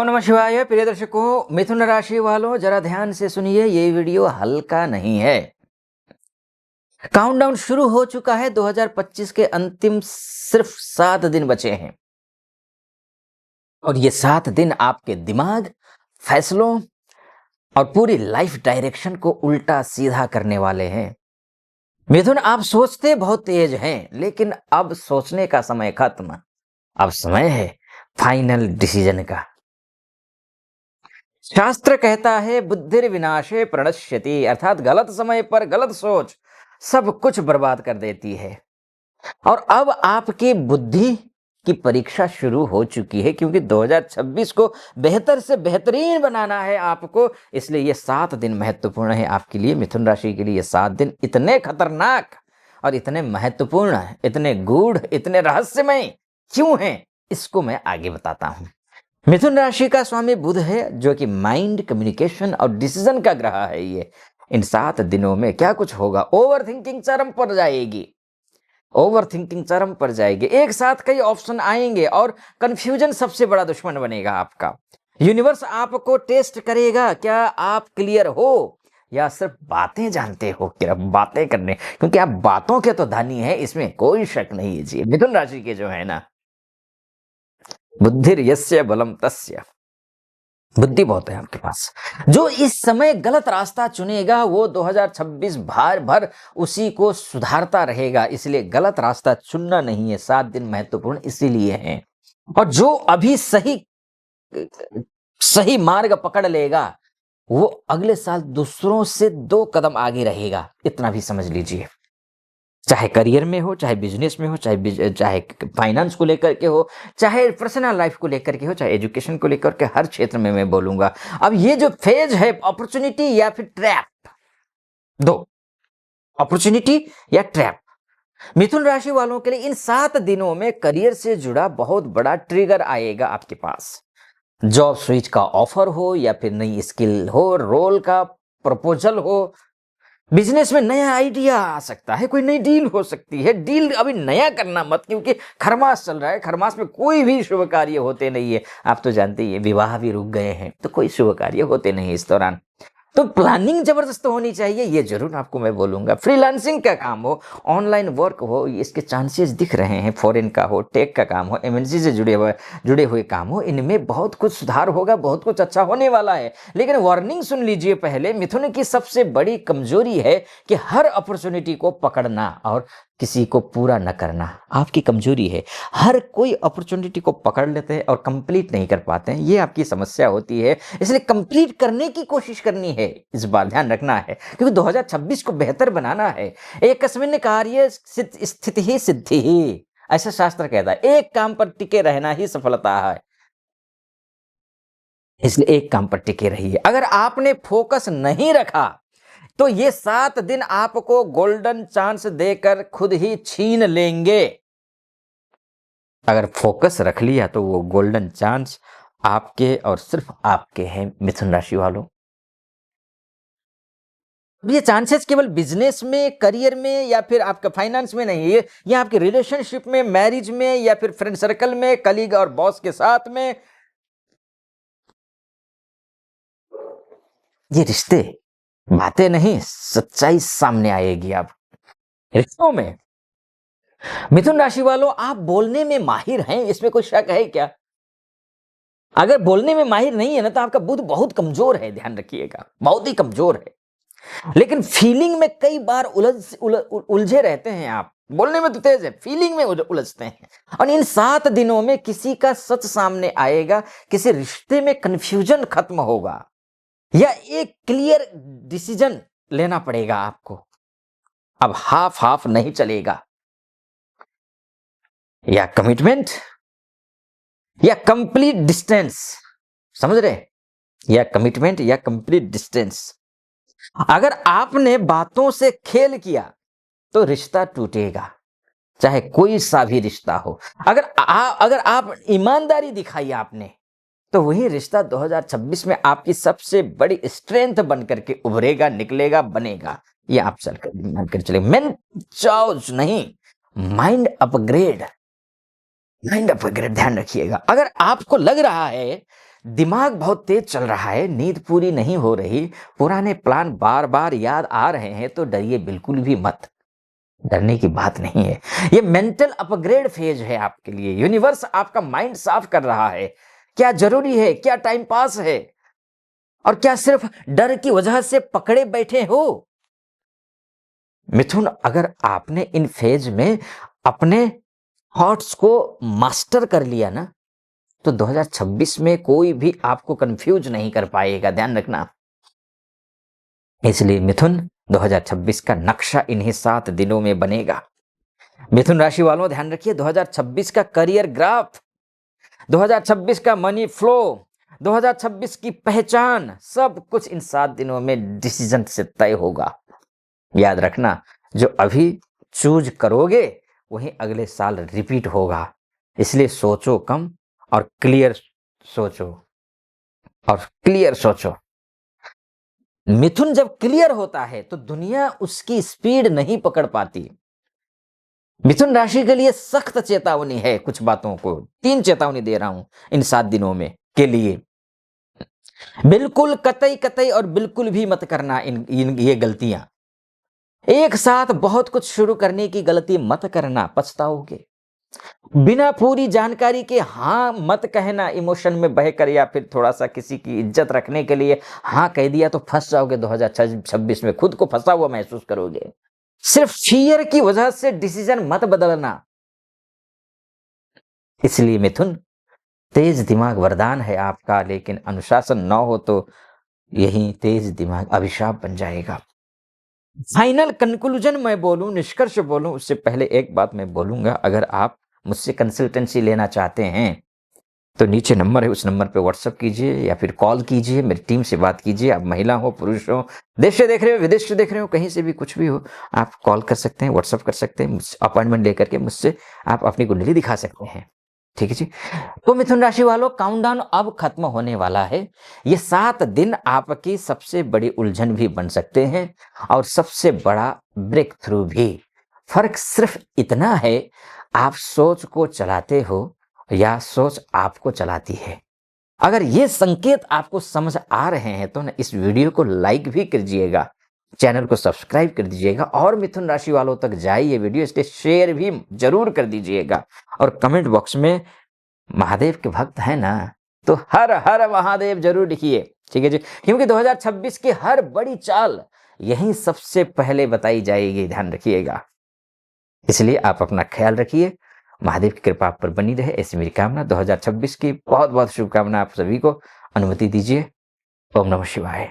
ओम नमः शिवाय। प्रिय दर्शकों, मिथुन राशि वालों जरा ध्यान से सुनिए, ये वीडियो हल्का नहीं है। काउंटडाउन शुरू हो चुका है। 2025 के अंतिम सिर्फ 7 दिन बचे हैं और ये 7 दिन आपके दिमाग, फैसलों और पूरी लाइफ डायरेक्शन को उल्टा सीधा करने वाले हैं। मिथुन, आप सोचते बहुत तेज हैं, लेकिन अब सोचने का समय खत्म। अब समय है फाइनल डिसीजन का। शास्त्र कहता है बुद्धिर विनाशे प्रणश्यति, अर्थात गलत समय पर गलत सोच सब कुछ बर्बाद कर देती है। और अब आपकी बुद्धि की परीक्षा शुरू हो चुकी है, क्योंकि 2026 को बेहतर से बेहतरीन बनाना है आपको। इसलिए ये 7 दिन महत्वपूर्ण है आपके लिए। मिथुन राशि के लिए ये 7 दिन इतने खतरनाक और इतने महत्वपूर्ण, इतने गूढ़, इतने रहस्यमय क्यों हैं, इसको मैं आगे बताता हूं। मिथुन राशि का स्वामी बुध है, जो कि माइंड, कम्युनिकेशन और डिसीजन का ग्रह है। ये इन 7 दिनों में क्या कुछ होगा। ओवर थिंकिंग चरम पर जाएगी, ओवर थिंकिंग चरम पर जाएगी। एक साथ कई ऑप्शन आएंगे और कंफ्यूजन सबसे बड़ा दुश्मन बनेगा आपका। यूनिवर्स आपको टेस्ट करेगा, क्या आप क्लियर हो या सिर्फ बातें जानते हो, सिर्फ बातें करने, क्योंकि आप बातों के तो धनी है, इसमें कोई शक नहीं है जी। मिथुन राशि के जो है ना, बुद्धिर यस्य बलम तस्य, बुद्धि बहुत है आपके पास। जो इस समय गलत रास्ता चुनेगा वो 2026 भार भर उसी को सुधारता रहेगा। इसलिए गलत रास्ता चुनना नहीं है। 7 दिन महत्वपूर्ण इसीलिए हैं। और जो अभी सही मार्ग पकड़ लेगा वो अगले साल दूसरों से 2 कदम आगे रहेगा, इतना भी समझ लीजिए। चाहे करियर में हो, चाहे बिजनेस में हो, चाहे फाइनेंस को लेकर के हो, चाहे पर्सनल लाइफ को लेकर के हो, चाहे एजुकेशन को लेकर के, हर क्षेत्र में मैं बोलूंगा। अब ये जो फेज है, अपॉर्चुनिटी या फिर ट्रैप, दो, अपॉर्चुनिटी या ट्रैप। मिथुन राशि वालों के लिए इन 7 दिनों में करियर से जुड़ा बहुत बड़ा ट्रिगर आएगा आपके पास। जॉब स्विच का ऑफर हो या फिर नई स्किल हो, रोल का प्रपोजल हो, बिजनेस में नया आइडिया आ सकता है, कोई नई डील हो सकती है। डील अभी नया करना मत, क्योंकि खरमास चल रहा है। खरमास में कोई भी शुभ कार्य होते नहीं है। आप तो जानते ही हैं, विवाह भी रुक गए हैं, तो कोई शुभ कार्य होते नहीं इस दौरान। तो प्लानिंग जबरदस्त होनी चाहिए, ये जरूर आपको मैं बोलूंगा। फ्रीलांसिंग का काम हो, ऑनलाइन वर्क हो, इसके चांसेस दिख रहे हैं। फॉरेन का हो, टेक का काम हो, एमएनसी से जुड़े हुए काम हो, इनमें बहुत कुछ सुधार होगा, बहुत कुछ अच्छा होने वाला है। लेकिन वार्निंग सुन लीजिए पहले, मिथुन की सबसे बड़ी कमजोरी है कि हर अपॉर्चुनिटी को पकड़ना और किसी को पूरा न करना आपकी कमजोरी है। हर कोई अपॉर्चुनिटी को पकड़ लेते हैं और कंप्लीट नहीं कर पाते हैं, ये आपकी समस्या होती है। इसलिए कंप्लीट करने की कोशिश करनी है, इस बार ध्यान रखना है, क्योंकि 2026 को बेहतर बनाना है। एकस्मिन् कार्ये स्थिति ही सिद्धि ही, ऐसा शास्त्र कहता है। एक काम पर टिके रहना ही सफलता है, इसलिए एक काम पर टिके रहिए। अगर आपने फोकस नहीं रखा तो ये 7 दिन आपको गोल्डन चांस देकर खुद ही छीन लेंगे। अगर फोकस रख लिया तो वो गोल्डन चांस आपके और सिर्फ आपके हैं, मिथुन राशि वालों। ये चांसेस केवल बिजनेस में, करियर में या फिर आपका फाइनेंस में नहीं है, ये आपके रिलेशनशिप में, मैरिज में या फिर फ्रेंड सर्कल में, कलीग और बॉस के साथ में। ये रिश्ते बातें नहीं, सच्चाई सामने आएगी। आप रिश्तों में, मिथुन राशि वालों, आप बोलने में माहिर हैं, इसमें कोई शक है क्या? अगर बोलने में माहिर नहीं है ना, तो आपका बुध बहुत कमजोर है, ध्यान रखिएगा, बहुत ही कमजोर है। लेकिन फीलिंग में कई बार उलझे रहते हैं आप। बोलने में तो तेज है, फीलिंग में उलझते हैं। और इन 7 दिनों में किसी का सच सामने आएगा, किसी रिश्ते में कंफ्यूजन खत्म होगा, या एक क्लियर डिसीजन लेना पड़ेगा आपको। अब हाफ हाफ नहीं चलेगा, या कमिटमेंट या कंप्लीट डिस्टेंस, समझ रहे? या कमिटमेंट या कंप्लीट डिस्टेंस। अगर आपने बातों से खेल किया तो रिश्ता टूटेगा, चाहे कोई सा भी रिश्ता हो। अगर आप ईमानदारी दिखाई आपने, तो वही रिश्ता 2026 में आपकी सबसे बड़ी स्ट्रेंथ बनकर के उभरेगा, निकलेगा, बनेगा। ये आप चलकर चले। मेन चॉइस नहीं, माइंड अपग्रेड, ध्यान रखिएगा। अगर आपको लग रहा है दिमाग बहुत तेज चल रहा है, नींद पूरी नहीं हो रही, पुराने प्लान बार बार याद आ रहे हैं, तो डरिए बिल्कुल भी मत। डरने की बात नहीं है, ये मेंटल अपग्रेड फेज है आपके लिए। यूनिवर्स आपका माइंड साफ कर रहा है। क्या जरूरी है, क्या टाइम पास है, और क्या सिर्फ डर की वजह से पकड़े बैठे हो। मिथुन, अगर आपने इन फेज में अपने थॉट्स को मास्टर कर लिया ना, तो 2026 में कोई भी आपको कंफ्यूज नहीं कर पाएगा, ध्यान रखना। इसलिए मिथुन, 2026 का नक्शा इन्हीं 7 दिनों में बनेगा। मिथुन राशि वालों, ध्यान रखिए, 2026 का करियर ग्राफ, 2026 का मनी फ्लो, 2026 की पहचान, सब कुछ इन 7 दिनों में डिसीजन से तय होगा। याद रखना, जो अभी चूज करोगे वही अगले साल रिपीट होगा। इसलिए सोचो कम और क्लियर सोचो, और क्लियर सोचो। मिथुन जब क्लियर होता है तो दुनिया उसकी स्पीड नहीं पकड़ पाती। मिथुन राशि के लिए सख्त चेतावनी है, कुछ बातों को 3 चेतावनी दे रहा हूं इन 7 दिनों में के लिए। बिल्कुल कतई कतई और बिल्कुल भी मत करना ये गलतियां। एक साथ बहुत कुछ शुरू करने की गलती मत करना, पछताओगे। बिना पूरी जानकारी के हाँ मत कहना, इमोशन में बहकर या फिर थोड़ा सा किसी की इज्जत रखने के लिए हाँ कह दिया तो फंस जाओगे। 2026 में खुद को फंसा हुआ महसूस करोगे। सिर्फ फियर की वजह से डिसीजन मत बदलना। इसलिए मिथुन, तेज दिमाग वरदान है आपका, लेकिन अनुशासन न हो तो यही तेज दिमाग अभिशाप बन जाएगा। फाइनल कंक्लूजन मैं बोलूं, निष्कर्ष बोलूं, उससे पहले एक बात मैं बोलूंगा। अगर आप मुझसे कंसल्टेंसी लेना चाहते हैं तो नीचे नंबर है, उस नंबर पे व्हाट्सअप कीजिए या फिर कॉल कीजिए, मेरी टीम से बात कीजिए। आप महिला हो, पुरुष हो, देश से देख रहे हो, विदेश से देख रहे हो, कहीं से भी कुछ भी हो, आप कॉल कर सकते हैं, व्हाट्सअप कर सकते हैं, अपॉइंटमेंट लेकर के मुझसे आप अपनी कुंडली दिखा सकते हैं। ठीक है जी। तो मिथुन राशि वालों, काउंटडाउन अब खत्म होने वाला है। ये 7 दिन आपकी सबसे बड़ी उलझन भी बन सकते हैं और सबसे बड़ा ब्रेक थ्रू भी। फर्क सिर्फ इतना है, आप सोच को चलाते हो या सोच आपको चलाती है। अगर ये संकेत आपको समझ आ रहे हैं तो ना इस वीडियो को लाइक भी कीजिएगा, चैनल को सब्सक्राइब कर दीजिएगा और मिथुन राशि वालों तक जाए ये वीडियो, इसलिए शेयर भी जरूर कर दीजिएगा। और कमेंट बॉक्स में महादेव के भक्त है ना, तो हर हर महादेव जरूर लिखिए। ठीक है जी, क्योंकि 2026 की हर बड़ी चाल यही सबसे पहले बताई जाएगी, ध्यान रखिएगा। इसलिए आप अपना ख्याल रखिए, महादेव की कृपा आप पर बनी रहे, ऐसी मेरी कामना। 2026 की बहुत बहुत शुभकामना आप सभी को। अनुमति दीजिए। ओम नमः शिवाय।